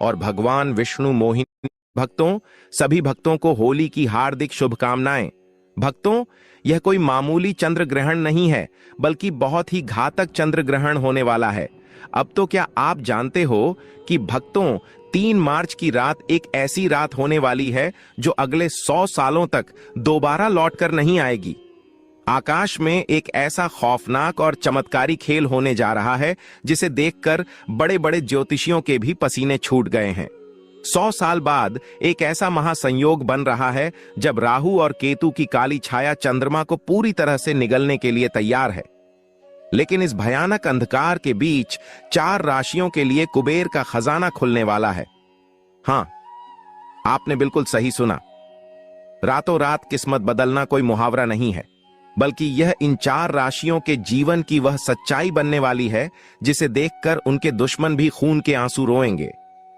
और भगवान विष्णु मोहिनी। भक्तों, सभी भक्तों को होली की हार्दिक शुभकामनाएं। भक्तों, यह कोई मामूली चंद्र ग्रहण नहीं है, बल्कि बहुत ही घातक चंद्र ग्रहण होने वाला है। अब तो क्या आप जानते हो कि भक्तों, 3 मार्च की रात एक ऐसी रात होने वाली है जो अगले 100 सालों तक दोबारा लौटकर नहीं आएगी। आकाश में एक ऐसा खौफनाक और चमत्कारी खेल होने जा रहा है जिसे देखकर बड़े बड़े ज्योतिषियों के भी पसीने छूट गए हैं। 100 साल बाद एक ऐसा महासंयोग बन रहा है जब राहु और केतु की काली छाया चंद्रमा को पूरी तरह से निगलने के लिए तैयार है। लेकिन इस भयानक अंधकार के बीच 4 राशियों के लिए कुबेर का खजाना खुलने वाला है। हां, आपने बिल्कुल सही सुना। रातों रात किस्मत बदलना कोई मुहावरा नहीं है, बल्कि यह इन 4 राशियों के जीवन की वह सच्चाई बनने वाली है जिसे देखकर उनके दुश्मन भी खून के आंसू रोएंगे।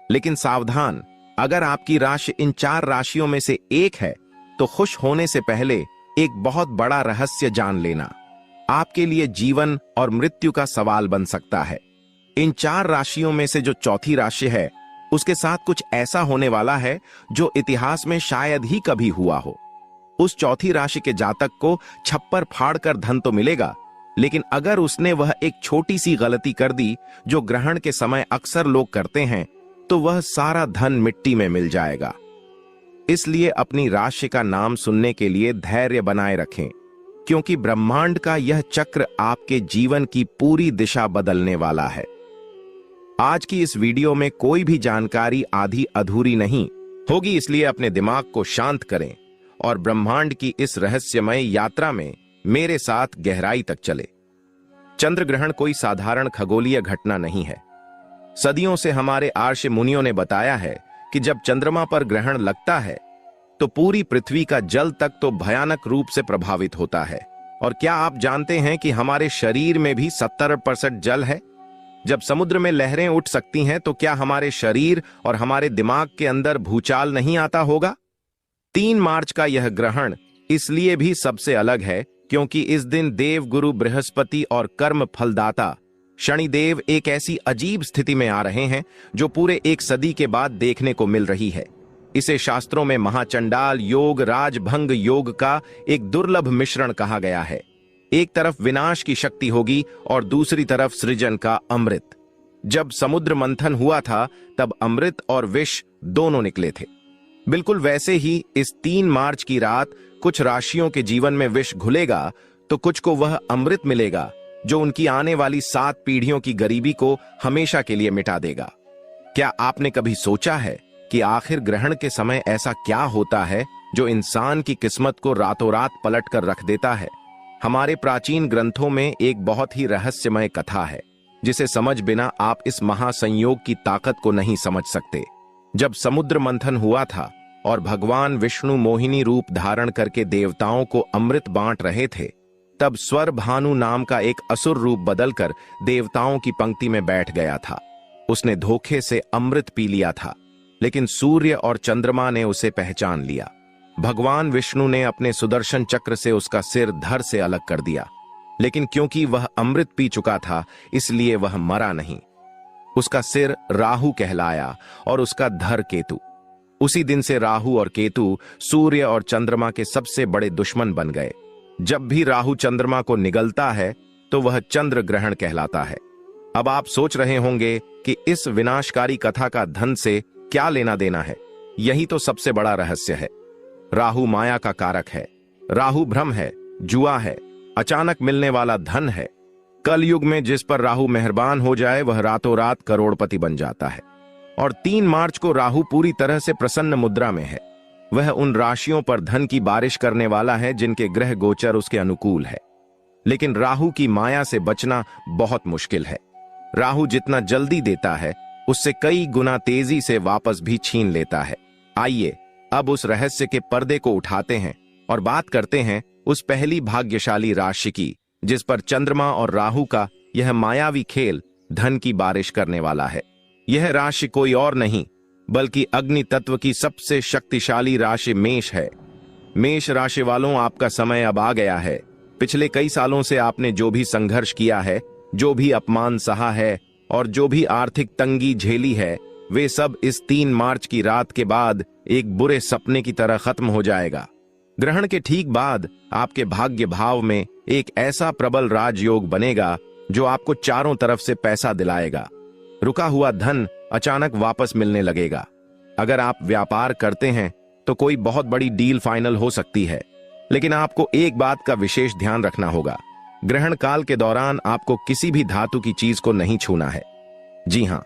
लेकिन सावधान, अगर आपकी राशि इन 4 राशियों में से एक है तो खुश होने से पहले एक बहुत बड़ा रहस्य जान लेना आपके लिए जीवन और मृत्यु का सवाल बन सकता है। इन 4 राशियों में से जो चौथी राशि है, उसके साथ कुछ ऐसा होने वाला है जो इतिहास में शायद ही कभी हुआ हो। उस चौथी राशि के जातक को छप्पर फाड़कर धन तो मिलेगा, लेकिन अगर उसने वह एक छोटी सी गलती कर दी जो ग्रहण के समय अक्सर लोग करते हैं, तो वह सारा धन मिट्टी में मिल जाएगा। इसलिए अपनी राशि का नाम सुनने के लिए धैर्य बनाए रखें, क्योंकि ब्रह्मांड का यह चक्र आपके जीवन की पूरी दिशा बदलने वाला है। आज की इस वीडियो में कोई भी जानकारी आधी अधूरी नहीं होगी, इसलिए अपने दिमाग को शांत करें और ब्रह्मांड की इस रहस्यमय यात्रा में मेरे साथ गहराई तक चले। चंद्र ग्रहण कोई साधारण खगोलीय घटना नहीं है। सदियों से हमारे आर्ष मुनियों ने बताया है कि जब चंद्रमा पर ग्रहण लगता है तो पूरी पृथ्वी का जल तक तो भयानक रूप से प्रभावित होता है। और क्या आप जानते हैं कि हमारे शरीर में भी 70% जल है? जब समुद्र में लहरें उठ सकती हैं, तो क्या हमारे शरीर और हमारे दिमाग के अंदर भूचाल नहीं आता होगा? 3 मार्च का यह ग्रहण इसलिए भी सबसे अलग है क्योंकि इस दिन देव गुरु बृहस्पति और कर्म फलदाता शनिदेव एक ऐसी अजीब स्थिति में आ रहे हैं जो पूरे 1 सदी के बाद देखने को मिल रही है। इसे शास्त्रों में महाचंडाल योग, राजभंग योग का एक दुर्लभ मिश्रण कहा गया है। एक तरफ विनाश की शक्ति होगी और दूसरी तरफ सृजन का अमृत। जब समुद्र मंथन हुआ था तब अमृत और विष दोनों निकले थे। बिल्कुल वैसे ही इस 3 मार्च की रात कुछ राशियों के जीवन में विष घुलेगा तो कुछ को वह अमृत मिलेगा जो उनकी आने वाली 7 पीढ़ियों की गरीबी को हमेशा के लिए मिटा देगा। क्या आपने कभी सोचा है कि आखिर ग्रहण के समय ऐसा क्या होता है जो इंसान की किस्मत को रातों रात पलट कर रख देता है? हमारे प्राचीन ग्रंथों में एक बहुत ही रहस्यमय कथा है जिसे समझ बिना आप इस महासंयोग की ताकत को नहीं समझ सकते। जब समुद्र मंथन हुआ था और भगवान विष्णु मोहिनी रूप धारण करके देवताओं को अमृत बांट रहे थे, तब स्वर भानु नाम का एक असुर रूप बदलकर देवताओं की पंक्ति में बैठ गया था। उसने धोखे से अमृत पी लिया था, लेकिन सूर्य और चंद्रमा ने उसे पहचान लिया। भगवान विष्णु ने अपने सुदर्शन चक्र से उसका सिर धड़ से अलग कर दिया, लेकिन क्योंकि वह अमृत पी चुका था इसलिए वह मरा नहीं। उसका सिर राहु कहलाया और उसका धड़ केतु। उसी दिन से राहु और केतु सूर्य और चंद्रमा के सबसे बड़े दुश्मन बन गए। जब भी राहु चंद्रमा को निगलता है तो वह चंद्र ग्रहण कहलाता है। अब आप सोच रहे होंगे कि इस विनाशकारी कथा का धन से क्या लेना देना है। यही तो सबसे बड़ा रहस्य है। राहु माया का कारक है। राहु भ्रम है, जुआ है, अचानक मिलने वाला धन है। कल युग में जिस पर राहु मेहरबान हो जाए वह रातों रात करोड़पति बन जाता है। और 3 मार्च को राहु पूरी तरह से प्रसन्न मुद्रा में है। वह उन राशियों पर धन की बारिश करने वाला है जिनके ग्रह गोचर उसके अनुकूल है। लेकिन राहु की माया से बचना बहुत मुश्किल है। राहु जितना जल्दी देता है उससे कई गुना तेजी से वापस भी छीन लेता है। आइए अब उस रहस्य के पर्दे को उठाते हैं और बात करते हैं उस पहली भाग्यशाली राशि की जिस पर चंद्रमा और राहु का यह मायावी खेल धन की बारिश करने वाला है। यह राशि कोई और नहीं बल्कि अग्नि तत्व की सबसे शक्तिशाली राशि मेष है। मेष राशि वालों, आपका समय अब आ गया है। पिछले कई सालों से आपने जो भी संघर्ष किया है, जो भी अपमान सहा है और जो भी आर्थिक तंगी झेली है, वे सब इस 3 मार्च की रात के बाद एक बुरे सपने की तरह खत्म हो जाएगा। ग्रहण के ठीक बाद आपके भाग्य भाव में एक ऐसा प्रबल राजयोग बनेगा जो आपको चारों तरफ से पैसा दिलाएगा। रुका हुआ धन अचानक वापस मिलने लगेगा। अगर आप व्यापार करते हैं तो कोई बहुत बड़ी डील फाइनल हो सकती है, लेकिन आपको एक बात का विशेष ध्यान रखना होगा। ग्रहण काल के दौरान आपको किसी भी धातु की चीज को नहीं छूना है। जी हां,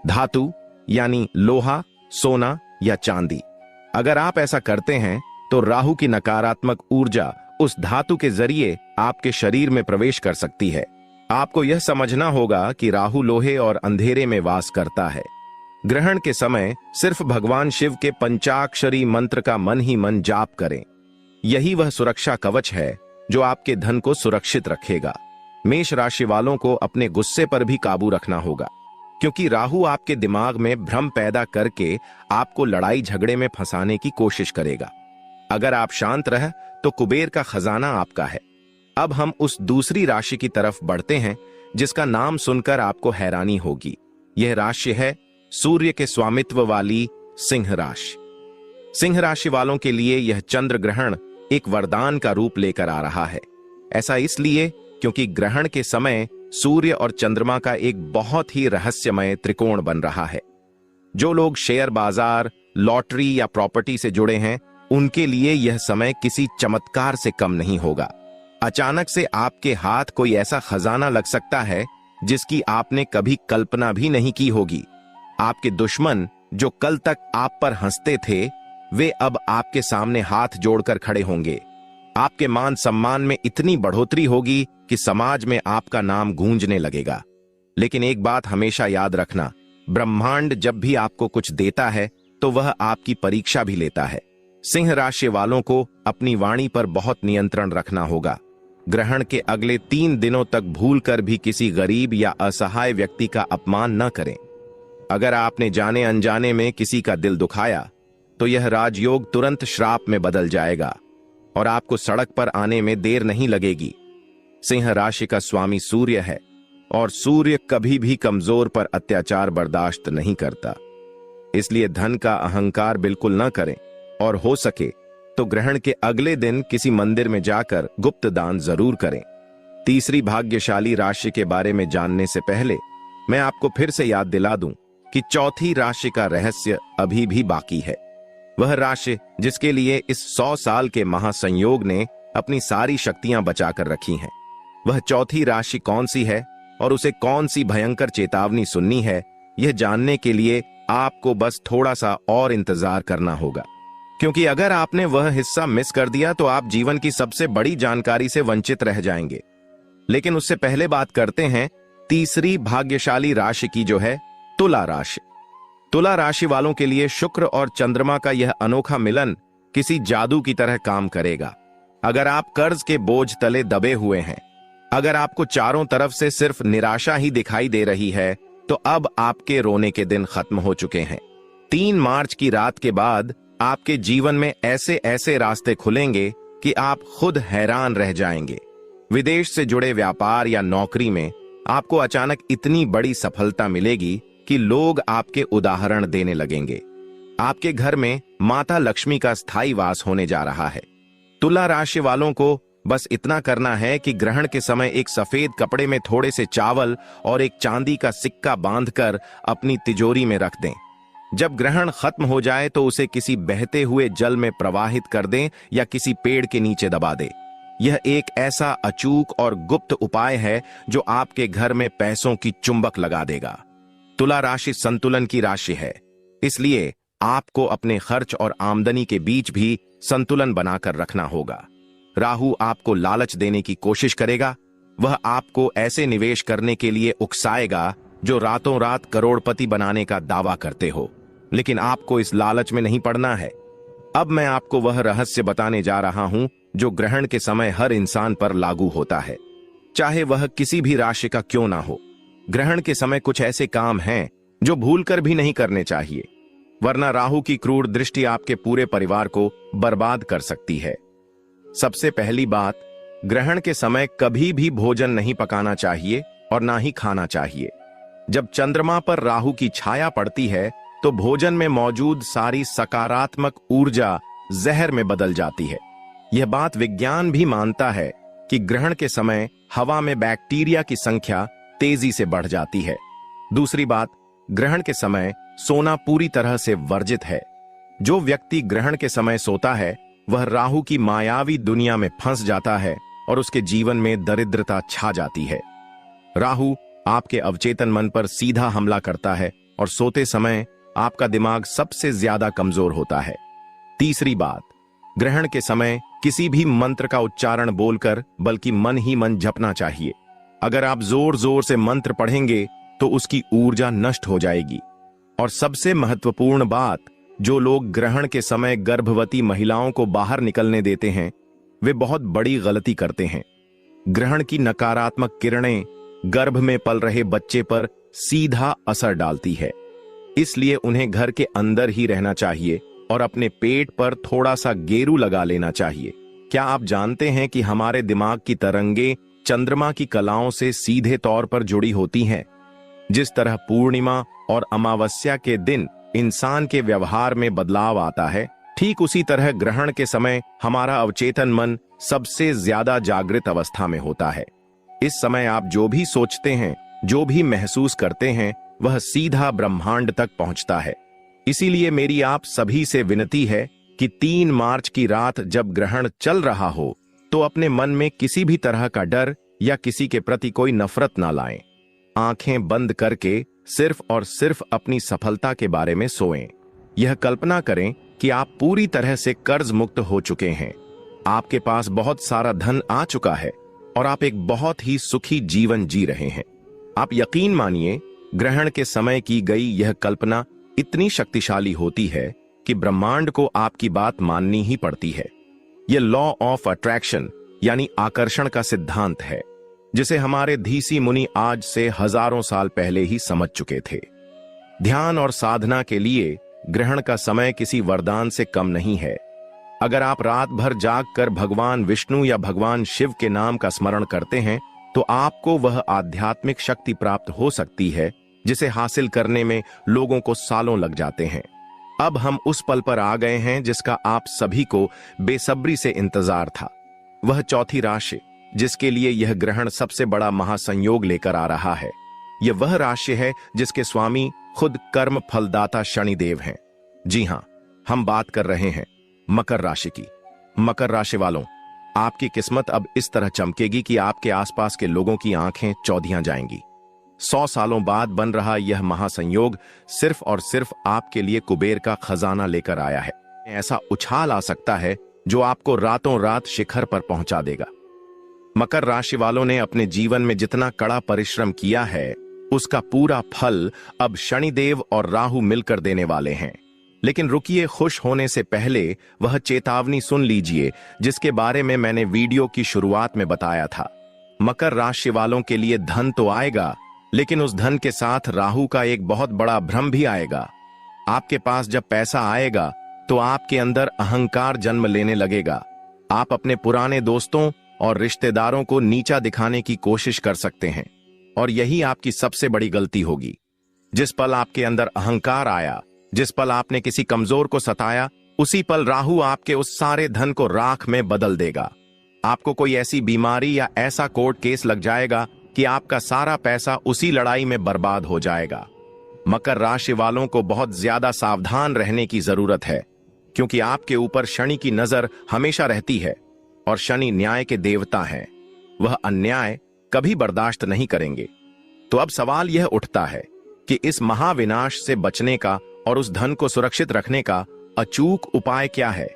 धातु यानी लोहा, सोना या चांदी। अगर आप ऐसा करते हैं तो राहु की नकारात्मक ऊर्जा उस धातु के जरिए आपके शरीर में प्रवेश कर सकती है। आपको यह समझना होगा कि राहु लोहे और अंधेरे में वास करता है। ग्रहण के समय सिर्फ भगवान शिव के पंचाक्षरी मंत्र का मन ही मन जाप करें। यही वह सुरक्षा कवच है जो आपके धन को सुरक्षित रखेगा। मेष राशि वालों को अपने गुस्से पर भी काबू रखना होगा, क्योंकि राहु आपके दिमाग में भ्रम पैदा करके आपको लड़ाई झगड़े में फंसाने की कोशिश करेगा। अगर आप शांत रह तो कुबेर का खजाना आपका है। अब हम उस दूसरी राशि की तरफ बढ़ते हैं जिसका नाम सुनकर आपको हैरानी होगी। यह राशि है सूर्य के स्वामित्व वाली सिंह राशि। सिंह राशि वालों के लिए यह चंद्र ग्रहण एक वरदान का रूप लेकर आ रहा है। ऐसा इसलिए क्योंकि ग्रहण के समय सूर्य और चंद्रमा का एक बहुत ही रहस्यमय त्रिकोण बन रहा है। जो लोग शेयर बाजार, लॉटरी या प्रॉपर्टी से जुड़े हैं, उनके लिए यह समय किसी चमत्कार से कम नहीं होगा। अचानक से आपके हाथ कोई ऐसा खजाना लग सकता है जिसकी आपने कभी कल्पना भी नहीं की होगी। आपके दुश्मन जो कल तक आप पर हंसते थे, वे अब आपके सामने हाथ जोड़कर खड़े होंगे। आपके मान सम्मान में इतनी बढ़ोतरी होगी कि समाज में आपका नाम गूंजने लगेगा। लेकिन एक बात हमेशा याद रखना, ब्रह्मांड जब भी आपको कुछ देता है तो वह आपकी परीक्षा भी लेता है। सिंह राशि वालों को अपनी वाणी पर बहुत नियंत्रण रखना होगा। ग्रहण के अगले 3 दिनों तक भूलकर भी किसी गरीब या असहाय व्यक्ति का अपमान न करें। अगर आपने जाने अनजाने में किसी का दिल दुखाया तो यह राजयोग तुरंत श्राप में बदल जाएगा और आपको सड़क पर आने में देर नहीं लगेगी। सिंह राशि का स्वामी सूर्य है और सूर्य कभी भी कमजोर पर अत्याचार बर्दाश्त नहीं करता। इसलिए धन का अहंकार बिल्कुल न करें और हो सके तो ग्रहण के अगले दिन किसी मंदिर में जाकर गुप्त दान जरूर करें। तीसरी भाग्यशाली राशि के बारे में जानने से पहले मैं आपको फिर से याद दिला दूं कि चौथी राशि का रहस्य अभी भी बाकी है। वह राशि जिसके लिए इस 100 साल के महासंयोग ने अपनी सारी शक्तियां बचाकर रखी हैं। वह चौथी राशि कौन सी है और उसे कौन सी भयंकर चेतावनी सुननी है, यह जानने के लिए आपको बस थोड़ा सा और इंतजार करना होगा। क्योंकि अगर आपने वह हिस्सा मिस कर दिया तो आप जीवन की सबसे बड़ी जानकारी से वंचित रह जाएंगे। लेकिन उससे पहले बात करते हैं तीसरी भाग्यशाली राशि की, जो है तुला राशि। तुला राशि वालों के लिए शुक्र और चंद्रमा का यह अनोखा मिलन किसी जादू की तरह काम करेगा। अगर आप कर्ज के बोझ तले दबे हुए हैं, अगर आपको चारों तरफ से सिर्फ निराशा ही दिखाई दे रही है, तो अब आपके रोने के दिन खत्म हो चुके हैं। 3 मार्च की रात के बाद आपके जीवन में ऐसे ऐसे रास्ते खुलेंगे कि आप खुद हैरान रह जाएंगे। विदेश से जुड़े व्यापार या नौकरी में आपको अचानक इतनी बड़ी सफलता मिलेगी कि लोग आपके उदाहरण देने लगेंगे। आपके घर में माता लक्ष्मी का स्थायी वास होने जा रहा है। तुला राशि वालों को बस इतना करना है कि ग्रहण के समय एक सफेद कपड़े में थोड़े से चावल और एक चांदी का सिक्का बांधकर अपनी तिजोरी में रख दें। जब ग्रहण खत्म हो जाए तो उसे किसी बहते हुए जल में प्रवाहित कर दें या किसी पेड़ के नीचे दबा दें। यह एक ऐसा अचूक और गुप्त उपाय है जो आपके घर में पैसों की चुंबक लगा देगा। तुला राशि संतुलन की राशि है, इसलिए आपको अपने खर्च और आमदनी के बीच भी संतुलन बनाकर रखना होगा। राहु आपको लालच देने की कोशिश करेगा। वह आपको ऐसे निवेश करने के लिए उकसाएगा जो रातों रात करोड़पति बनाने का दावा करते हो, लेकिन आपको इस लालच में नहीं पड़ना है। अब मैं आपको वह रहस्य बताने जा रहा हूं जो ग्रहण के समय हर इंसान पर लागू होता है, चाहे वह किसी भी राशि का क्यों ना हो। ग्रहण के समय कुछ ऐसे काम हैं जो भूलकर भी नहीं करने चाहिए, वरना राहु की क्रूर दृष्टि आपके पूरे परिवार को बर्बाद कर सकती है। सबसे पहली बात, ग्रहण के समय कभी भी भोजन नहीं पकाना चाहिए और ना ही खाना चाहिए। जब चंद्रमा पर राहु की छाया पड़ती है तो भोजन में मौजूद सारी सकारात्मक ऊर्जा जहर में बदल जाती है। यह बात विज्ञान भी मानता है कि ग्रहण के समय हवा में बैक्टीरिया की संख्या तेजी से बढ़ जाती है। दूसरी बात, ग्रहण के समय सोना पूरी तरह से वर्जित है। जो व्यक्ति ग्रहण के समय सोता है वह राहु की मायावी दुनिया में फंस जाता है और उसके जीवन में दरिद्रता छा जाती है। राहु आपके अवचेतन मन पर सीधा हमला करता है और सोते समय आपका दिमाग सबसे ज्यादा कमजोर होता है। तीसरी बात, ग्रहण के समय किसी भी मंत्र का उच्चारण बोलकर बल्कि मन ही मन जपना चाहिए। अगर आप जोर जोर से मंत्र पढ़ेंगे तो उसकी ऊर्जा नष्ट हो जाएगी। और सबसे महत्वपूर्ण बात, जो लोग ग्रहण के समय गर्भवती महिलाओं को बाहर निकलने देते हैं वे बहुत बड़ी गलती करते हैं। ग्रहण की नकारात्मक किरणें गर्भ में पल रहे बच्चे पर सीधा असर डालती है, इसलिए उन्हें घर के अंदर ही रहना चाहिए और अपने पेट पर थोड़ा सा गेरू लगा लेना चाहिए। क्या आप जानते हैं कि हमारे दिमाग की तरंगे चंद्रमा की कलाओं से सीधे तौर पर जुड़ी होती हैं? जिस तरह पूर्णिमा और अमावस्या के दिन इंसान के व्यवहार में बदलाव आता है, ठीक उसी तरह ग्रहण के समय हमारा अवचेतन मन सबसे ज्यादा जागृत अवस्था में होता है। इस समय आप जो भी सोचते हैं, जो भी महसूस करते हैं, वह सीधा ब्रह्मांड तक पहुंचता है। इसीलिए मेरी आप सभी से विनती है कि 3 मार्च की रात जब ग्रहण चल रहा हो तो अपने मन में किसी भी तरह का डर या किसी के प्रति कोई नफरत ना लाएं। आंखें बंद करके सिर्फ और सिर्फ अपनी सफलता के बारे में सोएं। यह कल्पना करें कि आप पूरी तरह से कर्ज मुक्त हो चुके हैं, आपके पास बहुत सारा धन आ चुका है और आप एक बहुत ही सुखी जीवन जी रहे हैं। आप यकीन मानिए, ग्रहण के समय की गई यह कल्पना इतनी शक्तिशाली होती है कि ब्रह्मांड को आपकी बात माननी ही पड़ती है। यह लॉ ऑफ अट्रैक्शन यानी आकर्षण का सिद्धांत है, जिसे हमारे धीसी मुनि आज से हजारों साल पहले ही समझ चुके थे। ध्यान और साधना के लिए ग्रहण का समय किसी वरदान से कम नहीं है। अगर आप रात भर जागकर भगवान विष्णु या भगवान शिव के नाम का स्मरण करते हैं तो आपको वह आध्यात्मिक शक्ति प्राप्त हो सकती है जिसे हासिल करने में लोगों को सालों लग जाते हैं। अब हम उस पल पर आ गए हैं जिसका आप सभी को बेसब्री से इंतजार था। वह चौथी राशि जिसके लिए यह ग्रहण सबसे बड़ा महासंयोग लेकर आ रहा है। यह वह राशि है जिसके स्वामी खुद कर्म फलदाता शनिदेव हैं। जी हां, हम बात कर रहे हैं मकर राशि की। मकर राशि वालों, आपकी किस्मत अब इस तरह चमकेगी कि आपके आसपास के लोगों की आंखें चौधियां जाएंगी। 100 सालों बाद बन रहा यह महासंयोग सिर्फ और सिर्फ आपके लिए कुबेर का खजाना लेकर आया है। ऐसा उछाल आ सकता है जो आपको रातों रात शिखर पर पहुंचा देगा। मकर राशि वालों ने अपने जीवन में जितना कड़ा परिश्रम किया है उसका पूरा फल अब शनिदेव और राहु मिलकर देने वाले हैं। लेकिन रुकिए, खुश होने से पहले वह चेतावनी सुन लीजिए जिसके बारे में मैंने वीडियो की शुरुआत में बताया था। मकर राशि वालों के लिए धन तो आएगा, लेकिन उस धन के साथ राहु का एक बहुत बड़ा भ्रम भी आएगा। आपके पास जब पैसा आएगा तो आपके अंदर अहंकार जन्म लेने लगेगा। आप अपने पुराने दोस्तों और रिश्तेदारों को नीचा दिखाने की कोशिश कर सकते हैं और यही आपकी सबसे बड़ी गलती होगी। जिस पल आपके अंदर अहंकार आया, जिस पल आपने किसी कमजोर को सताया, उसी पल राहु आपके उस सारे धन को राख में बदल देगा। आपको कोई ऐसी बीमारी या ऐसा कोर्ट केस लग जाएगा कि आपका सारा पैसा उसी लड़ाई में बर्बाद हो जाएगा। मकर राशि वालों को बहुत ज्यादा सावधान रहने की जरूरत है, क्योंकि आपके ऊपर शनि की नजर हमेशा रहती है और शनि न्याय के देवता हैं। वह अन्याय कभी बर्दाश्त नहीं करेंगे। तो अब सवाल यह उठता है कि इस महाविनाश से बचने का और उस धन को सुरक्षित रखने का अचूक उपाय क्या है।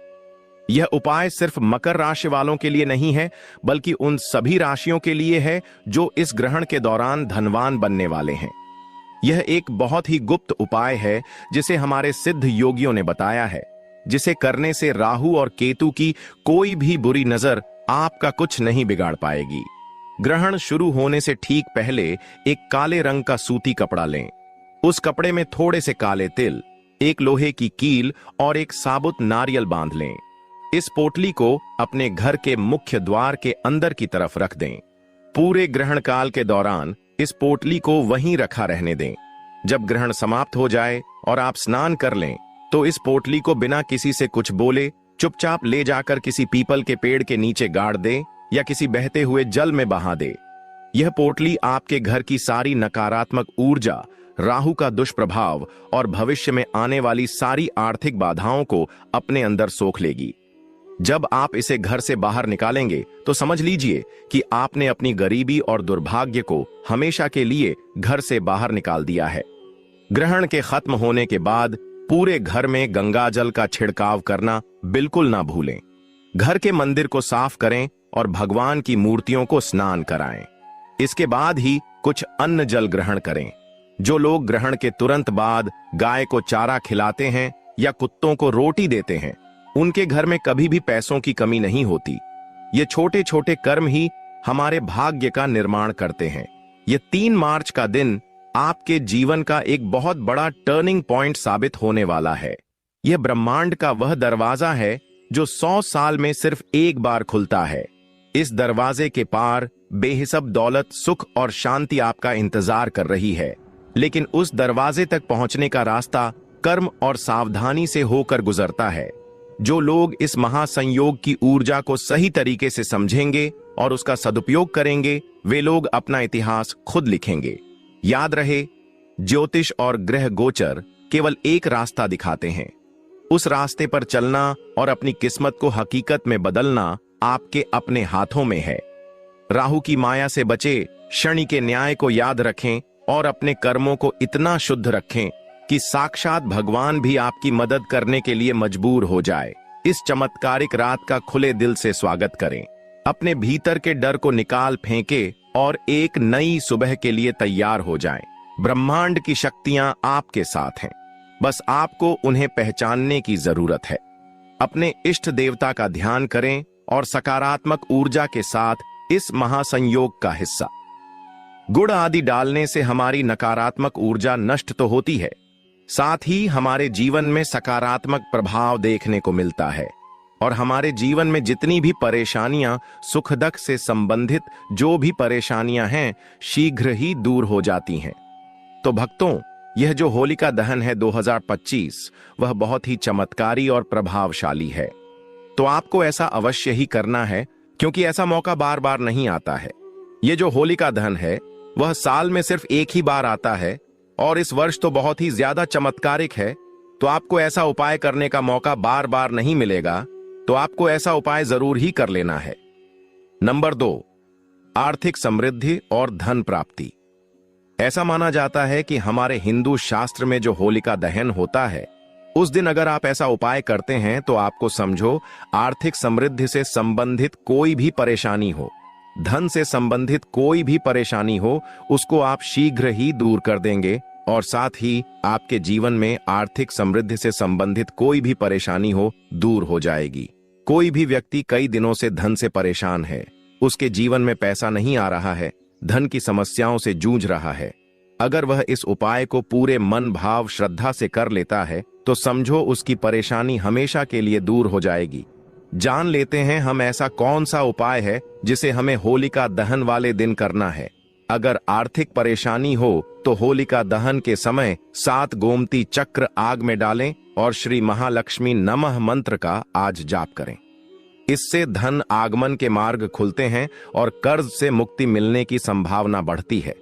यह उपाय सिर्फ मकर राशि वालों के लिए नहीं है, बल्कि उन सभी राशियों के लिए है जो इस ग्रहण के दौरान धनवान बनने वाले हैं। यह एक बहुत ही गुप्त उपाय है जिसे हमारे सिद्ध योगियों ने बताया है, जिसे करने से राहु और केतु की कोई भी बुरी नजर आपका कुछ नहीं बिगाड़ पाएगी। ग्रहण शुरू होने से ठीक पहले एक काले रंग का सूती कपड़ा लें। उस कपड़े में थोड़े से काले तिल, एक लोहे की कील और एक साबुत नारियल बांध लें। इस पोटली को अपने घर के मुख्य द्वार के अंदर की तरफ रख दें। पूरे ग्रहण काल के दौरान इस पोटली को वहीं रखा रहने दें। जब ग्रहण समाप्त हो जाए और आप स्नान कर लें तो इस पोटली को बिना किसी से कुछ बोले चुपचाप ले जाकर किसी पीपल के पेड़ के नीचे गाड़ दे या किसी बहते हुए जल में बहा दे। यह पोटली आपके घर की सारी नकारात्मक ऊर्जा, राहु का दुष्प्रभाव और भविष्य में आने वाली सारी आर्थिक बाधाओं को अपने अंदर सोख लेगी। जब आप इसे घर से बाहर निकालेंगे तो समझ लीजिए कि आपने अपनी गरीबी और दुर्भाग्य को हमेशा के लिए घर से बाहर निकाल दिया है। ग्रहण के खत्म होने के बाद पूरे घर में गंगाजल का छिड़काव करना बिल्कुल ना भूलें। घर के मंदिर को साफ करें और भगवान की मूर्तियों को स्नान कराएं। इसके बाद ही कुछ अन्न जल ग्रहण करें। जो लोग ग्रहण के तुरंत बाद गाय को चारा खिलाते हैं या कुत्तों को रोटी देते हैं, उनके घर में कभी भी पैसों की कमी नहीं होती। ये छोटे छोटे कर्म ही हमारे भाग्य का निर्माण करते हैं। ये 3 मार्च का दिन आपके जीवन का एक बहुत बड़ा टर्निंग पॉइंट साबित होने वाला है। यह ब्रह्मांड का वह दरवाजा है जो 100 साल में सिर्फ एक बार खुलता है। इस दरवाजे के पार बेहिसाब दौलत, सुख और शांति आपका इंतजार कर रही है। लेकिन उस दरवाजे तक पहुंचने का रास्ता कर्म और सावधानी से होकर गुजरता है। जो लोग इस महासंयोग की ऊर्जा को सही तरीके से समझेंगे और उसका सदुपयोग करेंगे, वे लोग अपना इतिहास खुद लिखेंगे। याद रहे, ज्योतिष और ग्रह गोचर केवल एक रास्ता दिखाते हैं। उस रास्ते पर चलना और अपनी किस्मत को हकीकत में बदलना आपके अपने हाथों में है। राहु की माया से बचे, शनि के न्याय को याद रखें और अपने कर्मों को इतना शुद्ध रखें कि साक्षात भगवान भी आपकी मदद करने के लिए मजबूर हो जाए। इस चमत्कारिक रात का खुले दिल से स्वागत करें। अपने भीतर के डर को निकाल फेंके और एक नई सुबह के लिए तैयार हो जाएं। ब्रह्मांड की शक्तियां आपके साथ हैं, बस आपको उन्हें पहचानने की जरूरत है। अपने इष्ट देवता का ध्यान करें और सकारात्मक ऊर्जा के साथ इस महासंयोग का हिस्सा। गुड़ आदि डालने से हमारी नकारात्मक ऊर्जा नष्ट तो होती है, साथ ही हमारे जीवन में सकारात्मक प्रभाव देखने को मिलता है और हमारे जीवन में जितनी भी परेशानियां, सुख दुख से संबंधित जो भी परेशानियां हैं, शीघ्र ही दूर हो जाती हैं। तो भक्तों, यह जो होलिका दहन है 2025, वह बहुत ही चमत्कारी और प्रभावशाली है। तो आपको ऐसा अवश्य ही करना है, क्योंकि ऐसा मौका बार बार नहीं आता है। यह जो होलिका दहन है वह साल में सिर्फ एक ही बार आता है और इस वर्ष तो बहुत ही ज्यादा चमत्कारिक है। तो आपको ऐसा उपाय करने का मौका बार बार नहीं मिलेगा, तो आपको ऐसा उपाय जरूर ही कर लेना है। नंबर 2, आर्थिक समृद्धि और धन प्राप्ति। ऐसा माना जाता है कि हमारे हिंदू शास्त्र में जो होलिका दहन होता है, उस दिन अगर आप ऐसा उपाय करते हैं तो आपको समझो आर्थिक समृद्धि से संबंधित कोई भी परेशानी हो, धन से संबंधित कोई भी परेशानी हो, उसको आप शीघ्र ही दूर कर देंगे और साथ ही आपके जीवन में आर्थिक समृद्धि से संबंधित कोई भी परेशानी हो, दूर हो जाएगी। कोई भी व्यक्ति कई दिनों से धन से परेशान है, उसके जीवन में पैसा नहीं आ रहा है, धन की समस्याओं से जूझ रहा है, अगर वह इस उपाय को पूरे मन भाव श्रद्धा से कर लेता है तो समझो उसकी परेशानी हमेशा के लिए दूर हो जाएगी। जान लेते हैं हम ऐसा कौन सा उपाय है जिसे हमें होलिका दहन वाले दिन करना है। अगर आर्थिक परेशानी हो तो होलिका दहन के समय 7 गोमती चक्र आग में डालें और श्री महालक्ष्मी नमः मंत्र का आज जाप करें। इससे धन आगमन के मार्ग खुलते हैं और कर्ज से मुक्ति मिलने की संभावना बढ़ती है।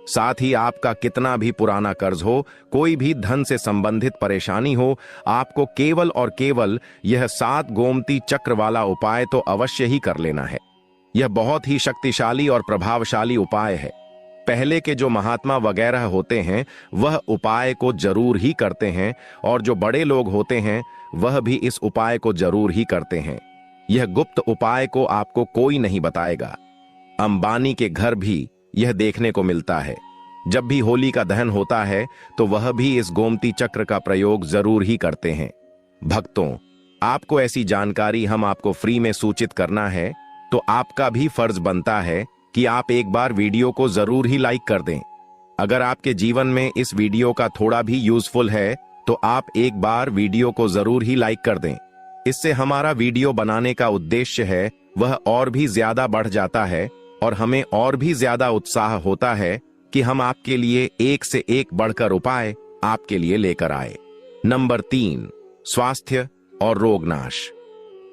साथ ही आपका कितना भी पुराना कर्ज हो, कोई भी धन से संबंधित परेशानी हो, आपको केवल और केवल यह 7 गोमती चक्र वाला उपाय तो अवश्य ही कर लेना है। यह बहुत ही शक्तिशाली और प्रभावशाली उपाय है। पहले के जो महात्मा वगैरह होते हैं वह उपाय को जरूर ही करते हैं और जो बड़े लोग होते हैं वह भी इस उपाय को जरूर ही करते हैं। यह गुप्त उपाय को आपको कोई नहीं बताएगा। अंबानी के घर भी यह देखने को मिलता है। जब भी होली का दहन होता है तो वह भी इस गोमती चक्र का प्रयोग जरूर ही करते हैं। भक्तों, आपको ऐसी जानकारी हम आपको फ्री में सूचित करना है, तो आपका भी फर्ज बनता है कि आप एक बार वीडियो को जरूर ही लाइक कर दें। अगर आपके जीवन में इस वीडियो का थोड़ा भी यूजफुल है तो आप एक बार वीडियो को जरूर ही लाइक कर दें। इससे हमारा वीडियो बनाने का उद्देश्य है, वह और भी ज्यादा बढ़ जाता है और हमें और भी ज्यादा उत्साह होता है कि हम आपके लिए एक से एक बढ़कर उपाय आपके लिए लेकर आए। नंबर 3, स्वास्थ्य और रोगनाश।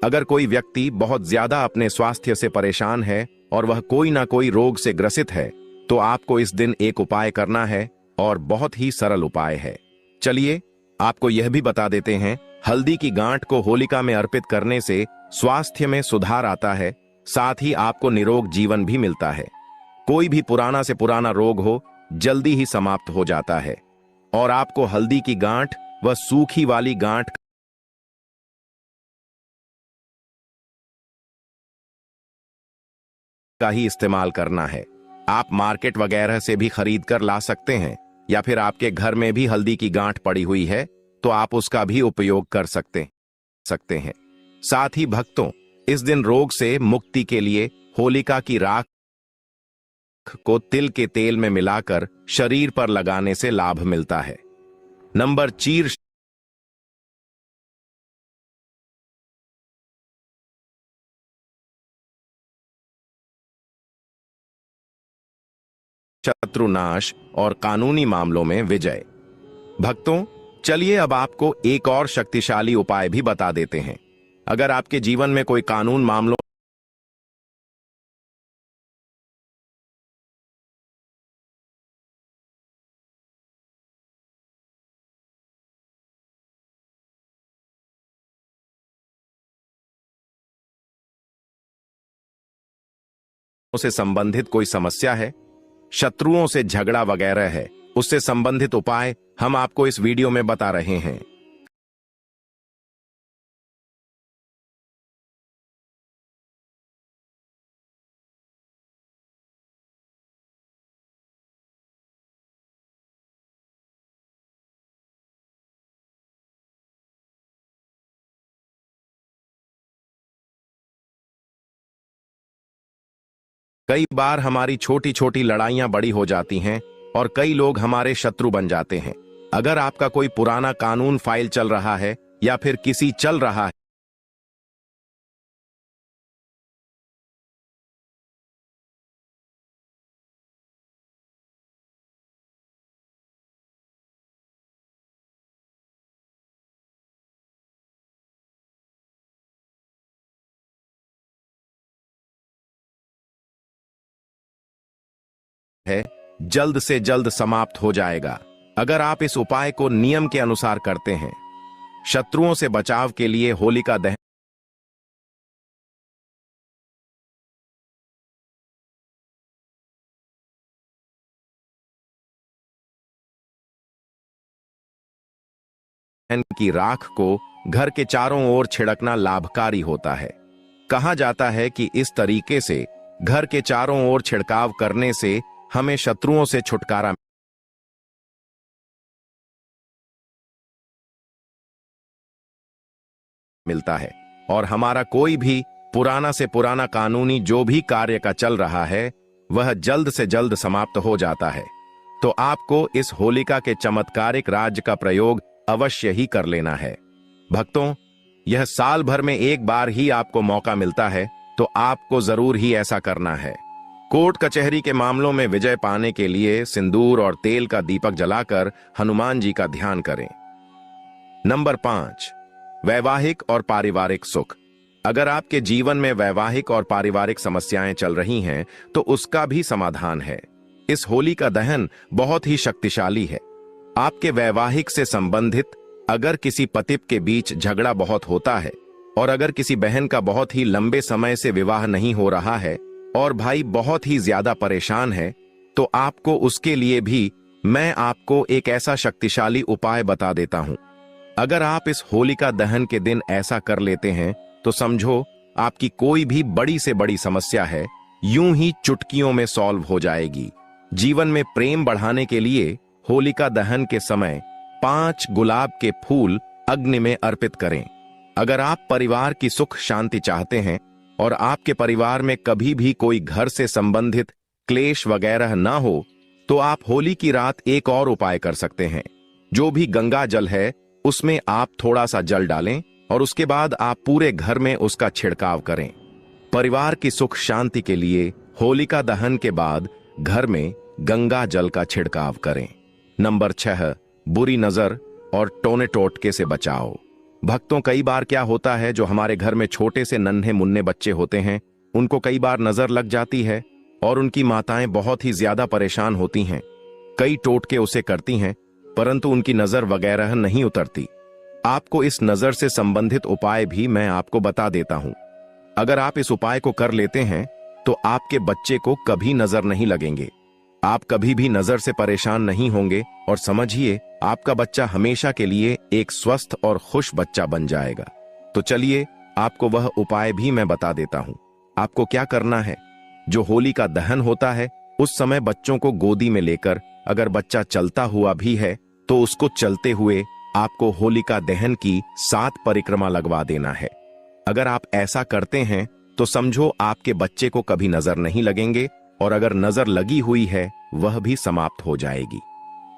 अगर कोई व्यक्ति बहुत ज्यादा अपने स्वास्थ्य से परेशान है और वह कोई ना कोई रोग से ग्रसित है, तो आपको इस दिन एक उपाय करना है और बहुत ही सरल उपाय है। चलिए आपको यह भी बता देते हैं, हल्दी की गांठ को होलिका में अर्पित करने से स्वास्थ्य में सुधार आता है, साथ ही आपको निरोग जीवन भी मिलता है। कोई भी पुराना से पुराना रोग हो जल्दी ही समाप्त हो जाता है और आपको हल्दी की गांठ व सूखी वाली गांठ का ही इस्तेमाल करना है। आप मार्केट वगैरह से भी खरीद कर ला सकते हैं या फिर आपके घर में भी हल्दी की गांठ पड़ी हुई है तो आप उसका भी उपयोग कर सकते हैं। साथ ही भक्तों, इस दिन रोग से मुक्ति के लिए होलिका की राख को तिल के तेल में मिलाकर शरीर पर लगाने से लाभ मिलता है। नंबर 4, शत्रुनाश और कानूनी मामलों में विजय। भक्तों, चलिए अब आपको एक और शक्तिशाली उपाय भी बता देते हैं। अगर आपके जीवन में कोई कानून मामलों से संबंधित कोई समस्या है, शत्रुओं से झगड़ा वगैरह है, उससे संबंधित उपाय हम आपको इस वीडियो में बता रहे हैं। कई बार हमारी छोटी छोटी लड़ाइयां बड़ी हो जाती हैं और कई लोग हमारे शत्रु बन जाते हैं। अगर आपका कोई पुराना कानून फाइल चल रहा है या फिर किसी चल रहा है जल्द से जल्द समाप्त हो जाएगा अगर आप इस उपाय को नियम के अनुसार करते हैं। शत्रुओं से बचाव के लिए होलिका दहन की राख को घर के चारों ओर छिड़कना लाभकारी होता है। कहा जाता है कि इस तरीके से घर के चारों ओर छिड़काव करने से हमें शत्रुओं से छुटकारा मिलता है और हमारा कोई भी पुराना से पुराना कानूनी जो भी कार्य का चल रहा है वह जल्द से जल्द समाप्त हो जाता है। तो आपको इस होलिका के चमत्कारिक राज्य का प्रयोग अवश्य ही कर लेना है। भक्तों, यह साल भर में एक बार ही आपको मौका मिलता है, तो आपको जरूर ही ऐसा करना है। कोर्ट कचहरी के मामलों में विजय पाने के लिए सिंदूर और तेल का दीपक जलाकर हनुमान जी का ध्यान करें। नंबर 5, वैवाहिक और पारिवारिक सुख। अगर आपके जीवन में वैवाहिक और पारिवारिक समस्याएं चल रही हैं, तो उसका भी समाधान है। इस होलिका दहन बहुत ही शक्तिशाली है। आपके वैवाहिक से संबंधित अगर किसी पति के बीच झगड़ा बहुत होता है और अगर किसी बहन का बहुत ही लंबे समय से विवाह नहीं हो रहा है और भाई बहुत ही ज्यादा परेशान है, तो आपको उसके लिए भी मैं आपको एक ऐसा शक्तिशाली उपाय बता देता हूं। अगर आप इस होलिका दहन के दिन ऐसा कर लेते हैं तो समझो आपकी कोई भी बड़ी से बड़ी समस्या है यूं ही चुटकियों में सॉल्व हो जाएगी। जीवन में प्रेम बढ़ाने के लिए होलिका दहन के समय 5 गुलाब के फूल अग्नि में अर्पित करें। अगर आप परिवार की सुख शांति चाहते हैं और आपके परिवार में कभी भी कोई घर से संबंधित क्लेश वगैरह ना हो, तो आप होली की रात एक और उपाय कर सकते हैं। जो भी गंगा जल है उसमें आप थोड़ा सा जल डालें और उसके बाद आप पूरे घर में उसका छिड़काव करें। परिवार की सुख शांति के लिए होलिका दहन के बाद घर में गंगा जल का छिड़काव करें। नंबर 6, बुरी नजर और टोने टोटके से बचाओ। भक्तों, कई बार क्या होता है, जो हमारे घर में छोटे से नन्हे मुन्ने बच्चे होते हैं, उनको कई बार नजर लग जाती है और उनकी माताएं बहुत ही ज्यादा परेशान होती हैं। कई टोटके उसे करती हैं, परंतु उनकी नजर वगैरह नहीं उतरती। आपको इस नजर से संबंधित उपाय भी मैं आपको बता देता हूं। अगर आप इस उपाय को कर लेते हैं तो आपके बच्चे को कभी नजर नहीं लगेंगे, आप कभी भी नजर से परेशान नहीं होंगे और समझिए आपका बच्चा हमेशा के लिए एक स्वस्थ और खुश बच्चा बन जाएगा। तो चलिए आपको वह उपाय भी मैं बता देता हूं। आपको क्या करना है, जो होली का दहन होता है उस समय बच्चों को गोदी में लेकर, अगर बच्चा चलता हुआ भी है तो उसको चलते हुए आपको होलिका दहन की 7 परिक्रमा लगवा देना है। अगर आप ऐसा करते हैं तो समझो आपके बच्चे को कभी नजर नहीं लगेंगे और अगर नजर लगी हुई है वह भी समाप्त हो जाएगी।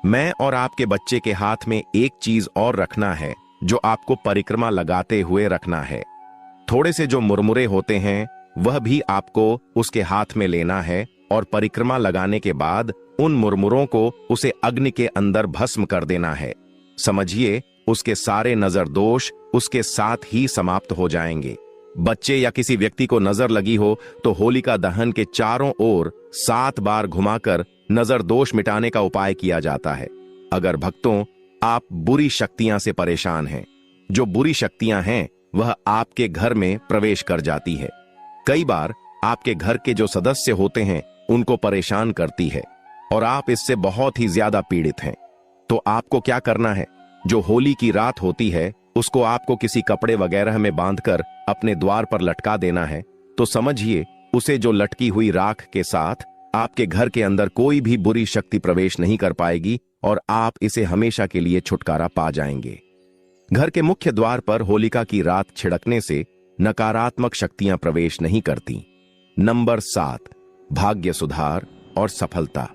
मैं और आपके बच्चे के हाथ में एक चीज और रखना है जो आपको परिक्रमा लगाते हुए रखना है। थोड़े से जो मुरमुरे होते हैं वह भी आपको उसके हाथ में लेना है और परिक्रमा लगाने के बाद उन मुरमुरों को उसे अग्नि के अंदर भस्म कर देना है। समझिए उसके सारे नजर दोष उसके साथ ही समाप्त हो जाएंगे। बच्चे या किसी व्यक्ति को नजर लगी हो तो होलिका दहन के चारों ओर 7 बार घुमाकर नजर दोष मिटाने का उपाय किया जाता है। अगर भक्तों आप बुरी शक्तियां से परेशान हैं, जो बुरी शक्तियां हैं वह आपके घर में प्रवेश कर जाती है। कई बार आपके घर के जो सदस्य होते हैं उनको परेशान करती है और आप इससे बहुत ही ज्यादा पीड़ित हैं। तो आपको क्या करना है, जो होली की रात होती है उसको आपको किसी कपड़े वगैरह में बांधकर अपने द्वार पर लटका देना है। तो समझिए उसे जो लटकी हुई राख के साथ आपके घर के अंदर कोई भी बुरी शक्ति प्रवेश नहीं कर पाएगी और आप इसे हमेशा के लिए छुटकारा पा जाएंगे। घर के मुख्य द्वार पर होलिका की राख छिड़कने से नकारात्मक शक्तियां प्रवेश नहीं करती। नंबर 7, भाग्य सुधार और सफलता।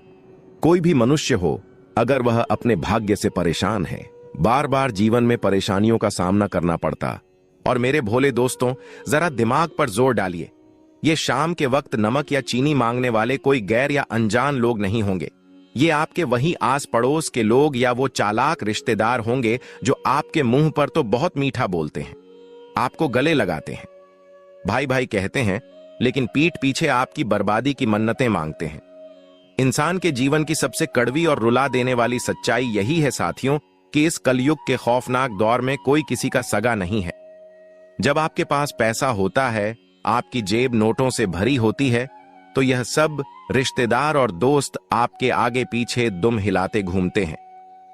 कोई भी मनुष्य हो, अगर वह अपने भाग्य से परेशान है, बार बार जीवन में परेशानियों का सामना करना पड़ता, और मेरे भोले दोस्तों जरा दिमाग पर जोर डालिए, ये शाम के वक्त नमक या चीनी मांगने वाले कोई गैर या अनजान लोग नहीं होंगे। ये आपके वही आस पड़ोस के लोग या वो चालाक रिश्तेदार होंगे जो आपके मुंह पर तो बहुत मीठा बोलते हैं, आपको गले लगाते हैं, भाई भाई कहते हैं, लेकिन पीठ पीछे आपकी बर्बादी की मन्नतें मांगते हैं। इंसान के जीवन की सबसे कड़वी और रुला देने वाली सच्चाई यही है साथियों कि इस कलयुग के खौफनाक दौर में कोई किसी का सगा नहीं है। जब आपके पास पैसा होता है, आपकी जेब नोटों से भरी होती है, तो यह सब रिश्तेदार और दोस्त आपके आगे पीछे दुम हिलाते घूमते हैं,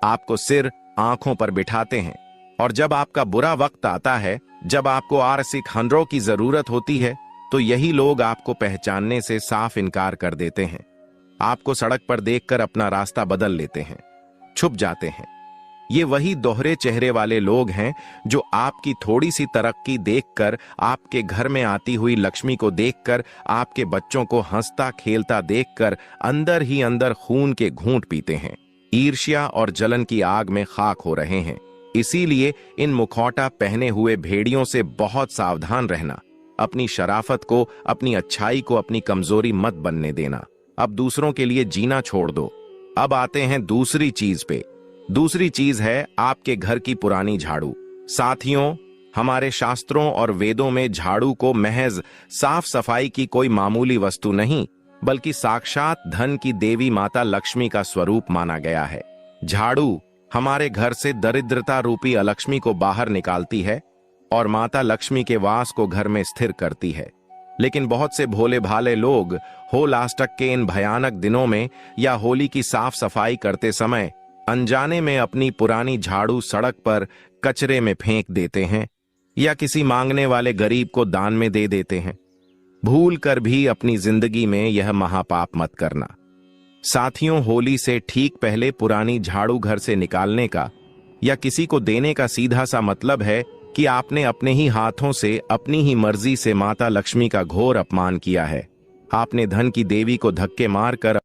आपको सिर आंखों पर बिठाते हैं, और जब आपका बुरा वक्त आता है, जब आपको आर्थिक हंड्रों की जरूरत होती है, तो यही लोग आपको पहचानने से साफ इनकार कर देते हैं। आपको सड़क पर देखकर अपना रास्ता बदल लेते हैं, छुप जाते हैं। ये वही दोहरे चेहरे वाले लोग हैं जो आपकी थोड़ी सी तरक्की देखकर, आपके घर में आती हुई लक्ष्मी को देखकर, आपके बच्चों को हंसता खेलता देखकर अंदर ही अंदर खून के घूंट पीते हैं, ईर्ष्या और जलन की आग में खाक हो रहे हैं। इसीलिए इन मुखौटा पहने हुए भेड़ियों से बहुत सावधान रहना। अपनी शराफत को, अपनी अच्छाई को अपनी कमजोरी मत बनने देना। अब दूसरों के लिए जीना छोड़ दो। अब आते हैं दूसरी चीज पे। दूसरी चीज है आपके घर की पुरानी झाड़ू। साथियों, हमारे शास्त्रों और वेदों में झाड़ू को महज साफ सफाई की कोई मामूली वस्तु नहीं, बल्कि साक्षात धन की देवी माता लक्ष्मी का स्वरूप माना गया है। झाड़ू हमारे घर से दरिद्रता रूपी अलक्ष्मी को बाहर निकालती है और माता लक्ष्मी के वास को घर में स्थिर करती है। लेकिन बहुत से भोले भाले लोग होलाष्टक के इन भयानक दिनों में या होली की साफ सफाई करते समय अनजाने में अपनी पुरानी झाड़ू सड़क पर कचरे में फेंक देते हैं या किसी मांगने वाले गरीब को दान में दे देते हैं। भूल कर भी अपनी जिंदगी में यह महापाप मत करना। साथियों, होली से ठीक पहले पुरानी झाड़ू घर से निकालने का या किसी को देने का सीधा सा मतलब है कि आपने अपने ही हाथों से, अपनी ही मर्जी से माता लक्ष्मी का घोर अपमान किया है। आपने धन की देवी को धक्के मारकर